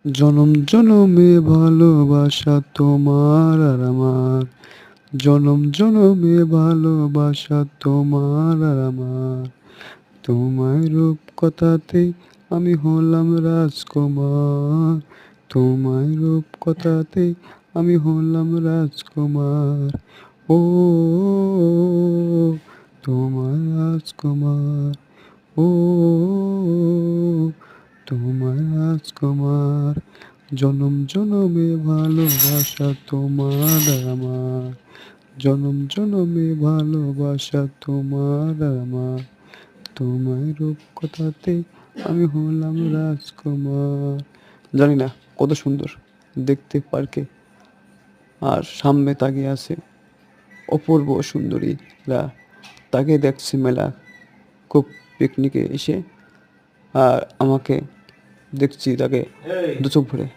জনম জনমে ভালোবাসা তোমার আর আমার, জনম জনমে ভালোবাসা তোমার আর আমার। তোমায় রূপকথাতে আমি হলাম রাজকুমার, তোমায় রূপকথাতে আমি হলাম রাজকুমার। ও তোমায় রাজকুমার, ও তোমায় রাজকুমার। জনম জনমে ভালোবাসা তোমার আর আমার, জনম জনমে ভালোবাসা তোমার আর আমার। তোমায় রূপকথাতে আমি হলাম রাজকুমার। জানি না কত সুন্দর দেখতে পার্কে, আর সামনে তাকিয়ে আছে অপূর্ব সুন্দরীরা, তাকে দেখছে মেলা খুব পিকনিকে এসে, আর আমাকে দেখছি তাকে দু চোখ ভরে।